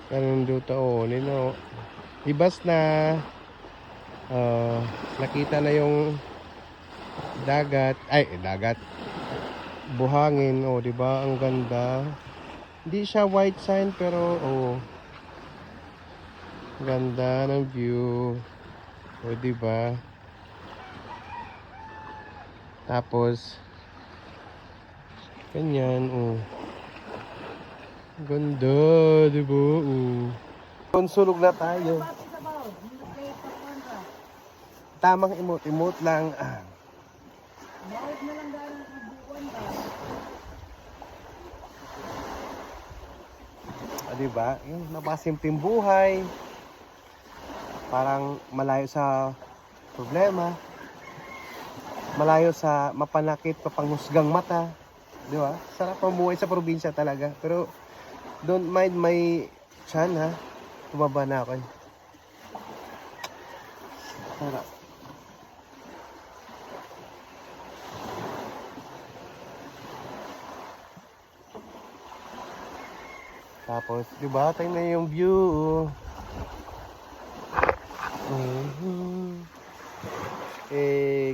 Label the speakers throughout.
Speaker 1: Ganun dito, ibas na. Nakita na yung dagat, buhangin, di ba? Ang ganda. Hindi siya white sand pero ganda ng view. Di ba? Tapos ganyan, ganda, di ba? Konsulog na tayo. Tamang emote lang. Diba? Yung napasimpleng buhay. Parang malayo sa problema. Malayo sa mapanakit, papanghusgang mata. Diba? Sarap ang buhay sa probinsya talaga. Pero don't mind my chan, ha. Tumaba na ako. Sarap. Tapos, diba? Tingnan yung view.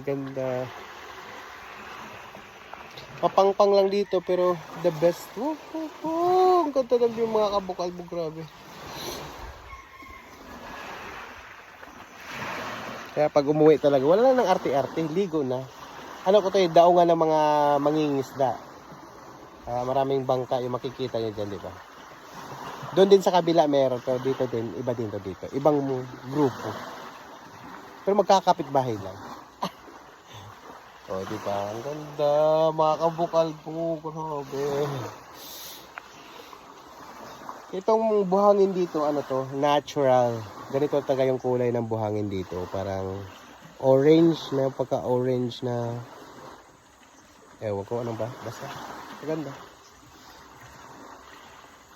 Speaker 1: Ganda. Papangpang lang dito pero the best. Ang ganda ng view, mga kabukal mo. Grabe. Kaya pag umuwi talaga, wala na ng arte-arte. Ligo na. Ano ko to daungan ng mga mangingisda. Maraming bangka yung makikita nyo dyan, di ba? Doon din sa kabila meron, pero dito din, iba din to dito. Ibang grupo. Pero magkakapit bahay lang. Di ba? Ang ganda, mga kabukal po. Grabe. Itong buhangin dito, ano to? Natural. Ganito talaga yung kulay ng buhangin dito. Parang orange na, pagka-orange na. Ewan ko, ano ba? Basta. Maganda.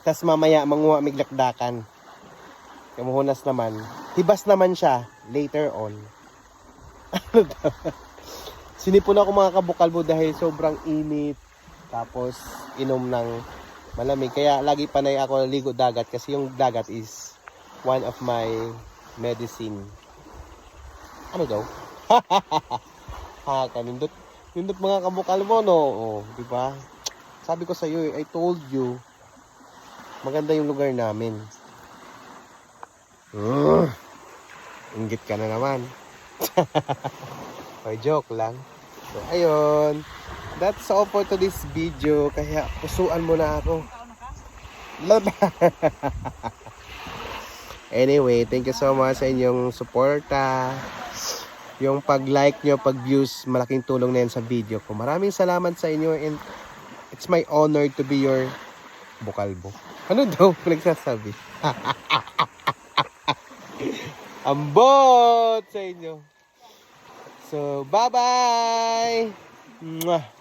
Speaker 1: Tapos mamaya manguha miglakdakan. Kamuhunas naman. Hibas naman siya later on. Sinipon ako, mga kabukalbo, dahil sobrang init. Tapos inom ng malamig. Kaya lagi panay ako ligo dagat. Kasi yung dagat is one of my medicine. Ano daw? Kanindot. Nindot, mga kabukalbo, no? Di ba? Sabi ko sa iyo, I told you. Maganda yung lugar namin. Inggit ka na naman. Joke lang. So, ayun. That's all for today's video. Kaya, pusuan mo na ako. Anyway, thank you so much sa inyong suporta. Yung pag-like nyo, pag-views, malaking tulong na yan sa video ko. Maraming salamat sa inyo and it's my honor to be your bukalbo. Ano daw nagsasabi? Ambot sa inyo. So, bye-bye! Mwah!